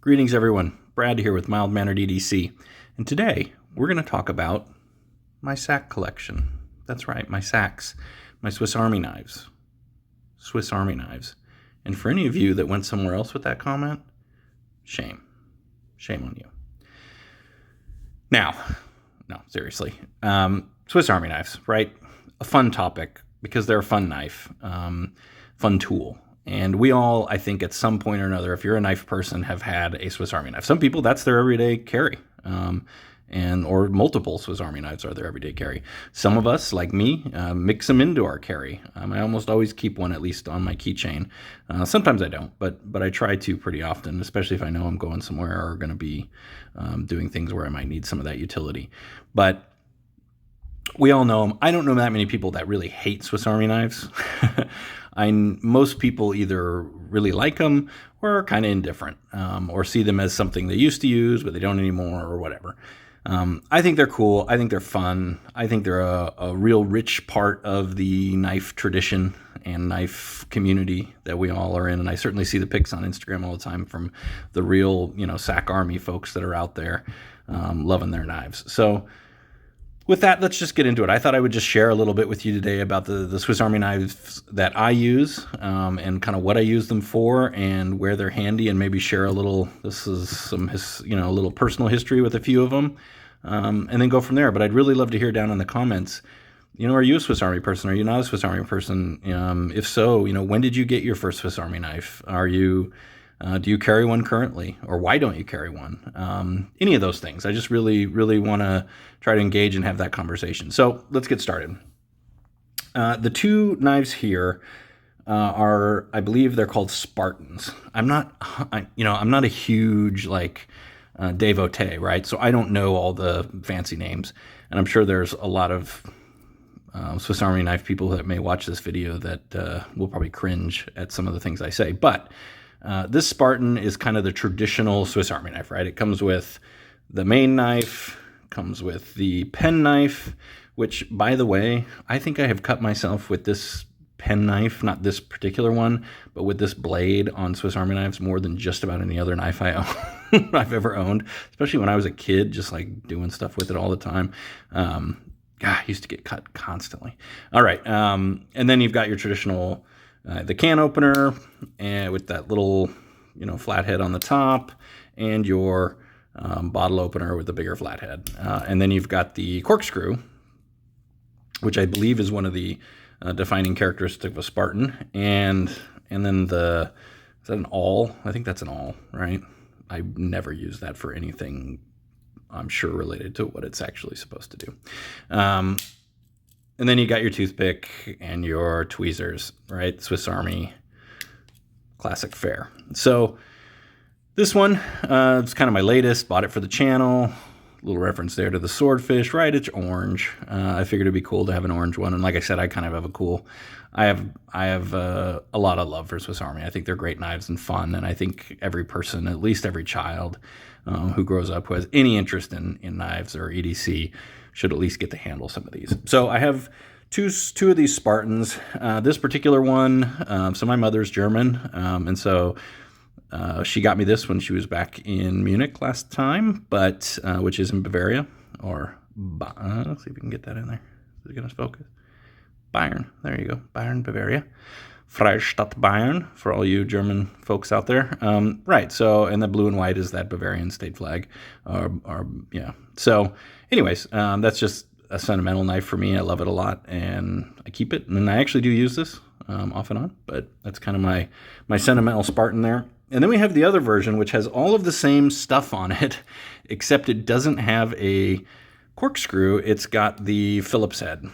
Greetings, everyone. Brad here with Mild-Mannered EDC, and today we're going to talk about my sack collection. That's right, my sacks, my Swiss Army knives. Swiss Army knives. And for any of you that went somewhere else with that comment, shame. Shame on you. Now, no, seriously. Swiss Army knives, right? A fun topic because they're a fun knife, fun tool. And we all, I think, at some point or another, if you're a knife person, have had a Swiss Army knife. Some people, that's their everyday carry, or multiple Swiss Army knives are their everyday carry. Some of us, like me, mix them into our carry. I almost always keep one at least on my keychain. Sometimes I don't, but I try to pretty often, especially if I know I'm going somewhere or going to be doing things where I might need some of that utility. But we all know them. I don't know that many people that really hate Swiss Army knives. Most people either really like them or are kind of indifferent, or see them as something they used to use but they don't anymore or whatever. I think they're cool. I think they're fun. I think they're a real rich part of the knife tradition and knife community that we all are in. And I certainly see the pics on Instagram all the time from the real, sack army folks that are out there loving their knives. So with that, let's just get into it. I thought I would just share a little bit with you today about the Swiss Army knives that I use, and kind of what I use them for and where they're handy, and maybe share a little, this is some, a little personal history with a few of them, and then go from there. But I'd really love to hear down in the comments, are you a Swiss Army person? Are you not a Swiss Army person? If so, when did you get your first Swiss Army knife? Do you carry one currently, or why don't you carry one? Any of those things. I just really, really want to try to engage and have that conversation. So let's get started. The two knives here are, I believe they're called Spartans. I'm not a huge devotee, right? So I don't know all the fancy names, and I'm sure there's a lot of Swiss Army knife people that may watch this video that will probably cringe at some of the things I say, but this Spartan is kind of the traditional Swiss Army knife, right? It comes with the main knife, comes with the pen knife, which, by the way, I think I have cut myself with this pen knife, not this particular one, but with this blade on Swiss Army knives more than just about any other knife I've ever owned, especially when I was a kid, just doing stuff with it all the time. I used to get cut constantly. All right, and then you've got your traditional the can opener, and with that little, flathead on the top, and your bottle opener with the bigger flathead. And then you've got the corkscrew, which I believe is one of the defining characteristics of a Spartan. And then is that an awl? I think that's an awl, right? I never use that for anything, I'm sure, related to what it's actually supposed to do. And then you got your toothpick and your tweezers, right? Swiss Army classic fare. So this one is kind of my latest. Bought it for the channel. A little reference there to the swordfish, right? It's orange. I figured it'd be cool to have an orange one. And like I said, I kind of have I have a lot of love for Swiss Army. I think they're great knives and fun. And I think every person, at least every child who grows up who has any interest in knives or EDC, should at least get to handle some of these. So I have two of these Spartans. This particular one, so my mother's German, and so she got me this when she was back in Munich last time, but which is in Bavaria, or let's see if we can get that in there. Is it going to focus? Bayern. There you go. Bayern, Bavaria. Freistadt Bayern, for all you German folks out there. Right, so, and the blue and white is that Bavarian state flag. So anyways, that's just a sentimental knife for me. I love it a lot, and I keep it. And I actually do use this off and on, but that's kind of my sentimental Spartan there. And then we have the other version, which has all of the same stuff on it, except it doesn't have a corkscrew. It's got the Phillips head.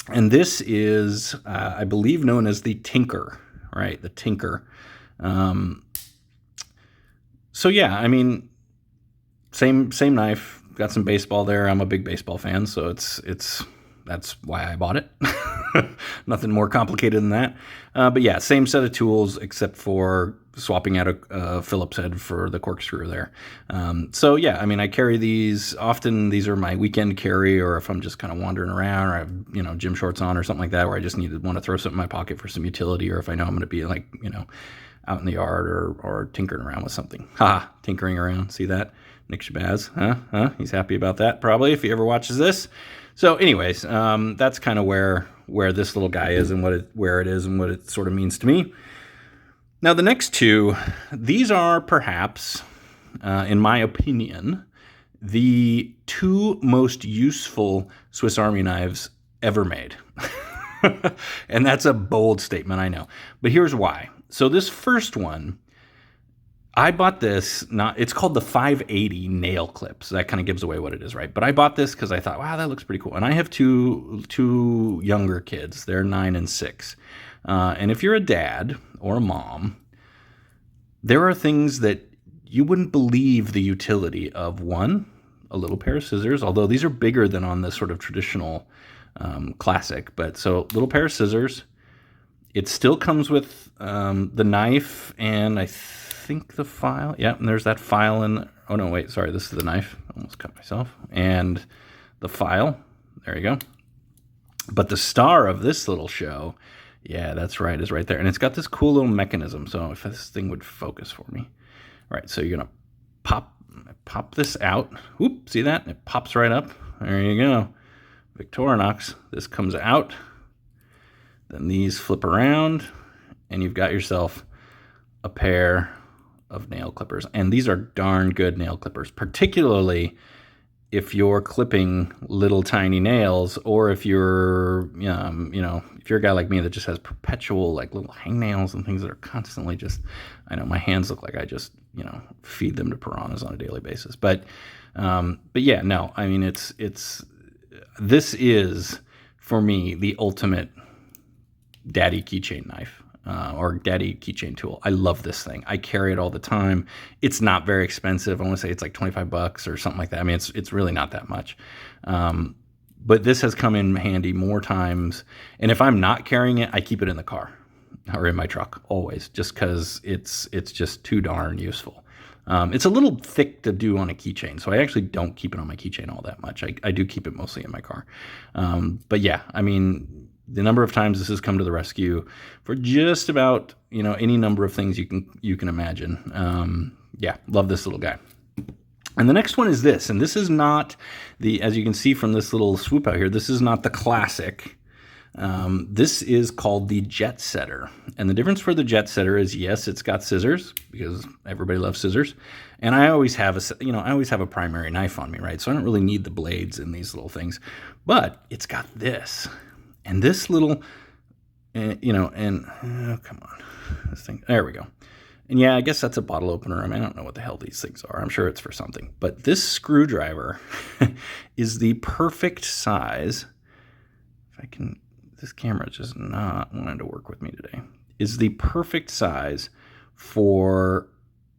And this is, I believe, known as the Tinker, right? The Tinker. So yeah, I mean, same knife. Got some baseball there. I'm a big baseball fan, so that's why I bought it. Nothing more complicated than that. But yeah, same set of tools except for swapping out a Phillips head for the corkscrew there. So yeah, I mean, I carry these often. These are my weekend carry, or if I'm just kind of wandering around, or I have gym shorts on or something like that, where I just want to throw something in my pocket for some utility, or if I know I'm going to be out in the yard or tinkering around with something. Ha! Tinkering around. See that? Nick Shabazz. Huh? He's happy about that, probably, if he ever watches this. So anyways, that's kind of where this little guy is and where it is and what it sort of means to me. Now, the next two, these are perhaps, in my opinion, the two most useful Swiss Army knives ever made. And that's a bold statement, I know. But here's why. So this first one, I bought this, it's called the 580 nail clips. That kind of gives away what it is, right? But I bought this because I thought, wow, that looks pretty cool. And I have two younger kids. They're 9 and 6. And if you're a dad or a mom, there are things that you wouldn't believe the utility of. One, a little pair of scissors, although these are bigger than on the sort of traditional classic. But so little pair of scissors. It still comes with the knife and I think the file. Yeah, and there's that file in. Oh no, wait, sorry, this is the knife. I almost cut myself. And the file. There you go. But the star of this little show, yeah, that's right, is right there. And it's got this cool little mechanism. So if this thing would focus for me. All right, so you're gonna pop this out. Whoop, see that? It pops right up. There you go. Victorinox. This comes out. Then these flip around, and you've got yourself a pair of nail clippers. And these are darn good nail clippers, particularly if you're clipping little tiny nails, or if you're, if you're a guy like me that just has perpetual like little hangnails and things that are constantly just, I know my hands look like I just, feed them to piranhas on a daily basis. But yeah, no, I mean, this is for me the ultimate daddy keychain knife or daddy keychain tool. I love this thing. I carry it all the time. It's not very expensive. I want to say it's like $25 or something like that. I mean, it's really not that much. But this has come in handy more times. And if I'm not carrying it, I keep it in the car or in my truck always, just because it's just too darn useful. It's a little thick to do on a keychain, so I actually don't keep it on my keychain all that much. I do keep it mostly in my car. But yeah, I mean, the number of times this has come to the rescue for just about, any number of things you can imagine. Yeah, love this little guy. And the next one is this, and this is not as you can see from this little swoop out here, this is not the classic. This is called the Jet Setter. And the difference for the Jet Setter is, yes, it's got scissors because everybody loves scissors. And I always have a primary knife on me, right? So I don't really need the blades in these little things, but it's got this and this little, come on, this thing, there we go. And yeah, I guess that's a bottle opener. I mean, I don't know what the hell these things are. I'm sure it's for something, but this screwdriver is the perfect size. This camera is just not wanting to work with me today. Is the perfect size for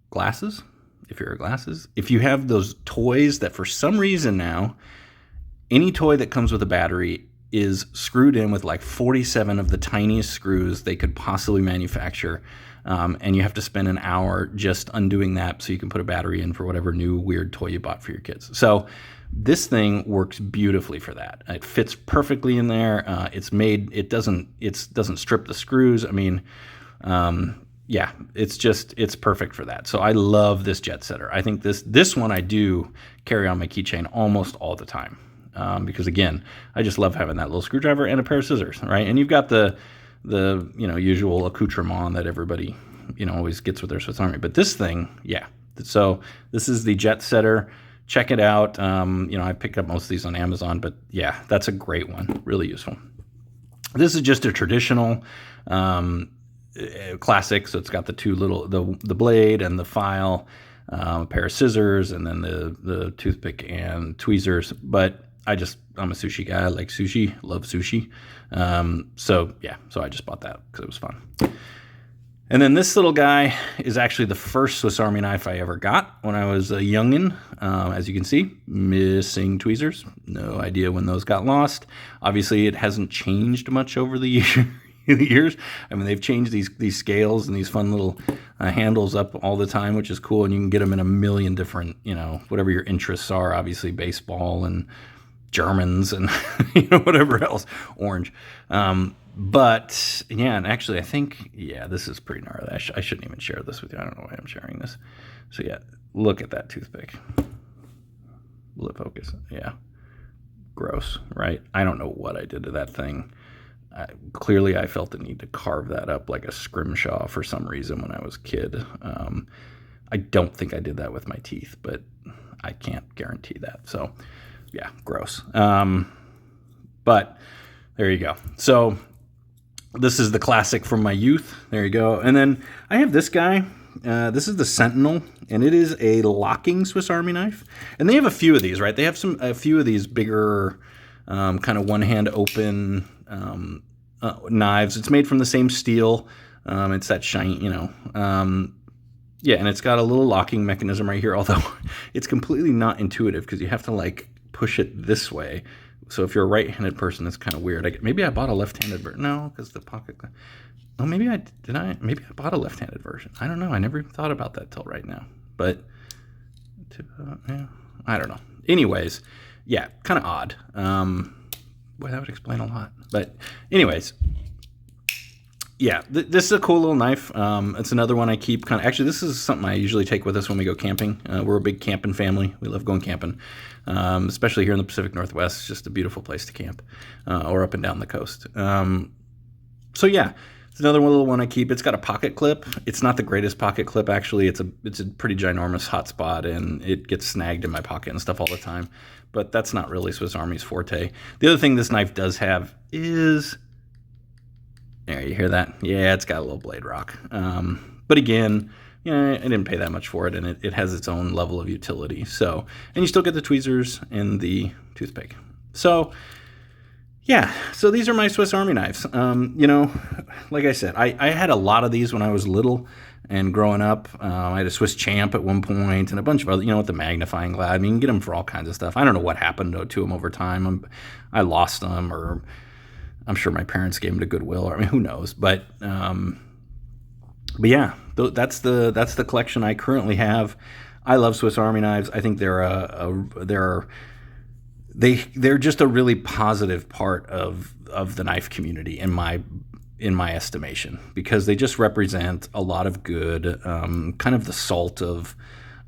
glasses, if you're glasses. If you have those toys that for some reason now, any toy that comes with a battery is screwed in with like 47 of the tiniest screws they could possibly manufacture. And you have to spend an hour just undoing that so you can put a battery in for whatever new weird toy you bought for your kids. So this thing works beautifully for that. It fits perfectly in there. It doesn't strip the screws. I mean, yeah, it's perfect for that. So I love this Jet Setter. I think this one I do carry on my keychain almost all the time. Because again, I just love having that little screwdriver and a pair of scissors, right? And you've got the usual accoutrement that everybody, always gets with their Swiss Army. But this thing, yeah. So this is the Jet Setter. Check it out. I picked up most of these on Amazon, but yeah, that's a great one. Really useful. This is just a traditional classic. So it's got the blade and the file, a pair of scissors, and then the toothpick and tweezers. But I'm a sushi guy. I like sushi, love sushi. So I just bought that because it was fun. And then this little guy is actually the first Swiss Army knife I ever got when I was a youngin'. As you can see, missing tweezers. No idea when those got lost. Obviously, it hasn't changed much over the years. I mean, they've changed these scales and these fun little handles up all the time, which is cool. And you can get them in a million different, whatever your interests are. Obviously, baseball and Germans and whatever else, orange. But yeah, and actually, I think, yeah, this is pretty gnarly. I shouldn't even share this with you. I don't know why I'm sharing this. So yeah, look at that toothpick. Will it focus? Yeah. Gross, right? I don't know what I did to that thing. Clearly, I felt the need to carve that up like a scrimshaw for some reason when I was a kid. I don't think I did that with my teeth, but I can't guarantee that. So yeah, gross. But there you go. So this is the classic from my youth. There you go. And then I have this guy. This is the Sentinel, and it is a locking Swiss Army knife. And they have a few of these, right? They have a few of these bigger kind of one-hand open knives. It's made from the same steel. It's that shiny, yeah, and it's got a little locking mechanism right here, although it's completely not intuitive because you have to like push it this way. So if you're a right-handed person, it's kind of weird. Maybe I bought a left-handed version. No, because the pocket. Oh, maybe I bought a left-handed version. I don't know. I never even thought about that till right now. But yeah, I don't know. Anyways, yeah, kind of odd. Boy, that would explain a lot. But anyways, yeah, this is a cool little knife. It's another one I keep actually, this is something I usually take with us when we go camping. We're a big camping family. We love going camping, especially here in the Pacific Northwest. It's just a beautiful place to camp, or up and down the coast. So yeah, it's another little one I keep. It's got a pocket clip. It's not the greatest pocket clip, actually. It's a pretty ginormous hotspot, and it gets snagged in my pocket and stuff all the time. But that's not really Swiss Army's forte. The other thing this knife does have is, there, you hear that? Yeah, it's got a little blade rock. But again, I didn't pay that much for it, and it has its own level of utility. So, and you still get the tweezers and the toothpick. So, yeah, so these are my Swiss Army knives. Like I said, I had a lot of these when I was little and growing up. I had a Swiss Champ at one point and a bunch of other, with the magnifying glass. I mean, you can get them for all kinds of stuff. I don't know what happened to them over time. I lost them, or I'm sure my parents gave them to Goodwill, or I mean, who knows? But yeah, that's the collection I currently have. I love Swiss Army knives. I think they're just a really positive part of the knife community in my estimation, because they just represent a lot of good, kind of the salt of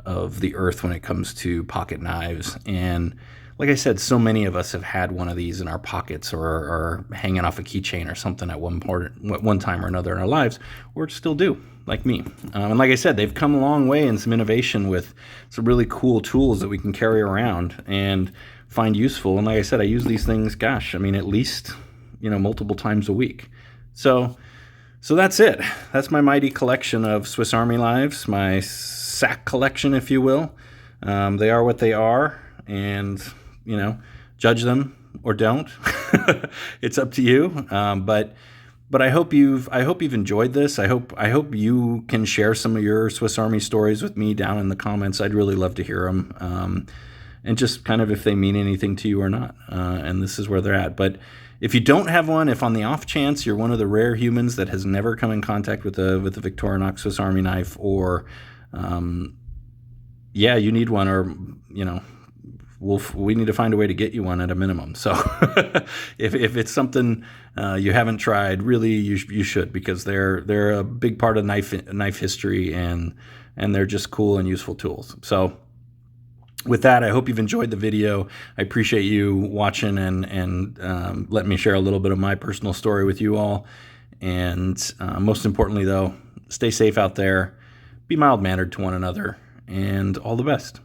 the earth when it comes to pocket knives. And like I said, so many of us have had one of these in our pockets or hanging off a keychain or something at one time or another in our lives, or still do, like me. And like I said, they've come a long way in some innovation with some really cool tools that we can carry around and find useful. And like I said, I use these things, at least, multiple times a week. So that's it. That's my mighty collection of Swiss Army knives, my sack collection, if you will. They are what they are, and judge them or don't. It's up to you. But I hope you've enjoyed this. I hope you can share some of your Swiss Army stories with me down in the comments. I'd really love to hear them, and just kind of if they mean anything to you or not. And this is where they're at. But if you don't have one, if on the off chance you're one of the rare humans that has never come in contact with the Victorinox Swiss Army knife, or you need one, or we need to find a way to get you one at a minimum. So if it's something you haven't tried, really you should, because they're a big part of knife history, and they're just cool and useful tools. So with that, I hope you've enjoyed the video. I appreciate you watching and let me share a little bit of my personal story with you all. And most importantly, though, stay safe out there, be mild-mannered to one another, and all the best.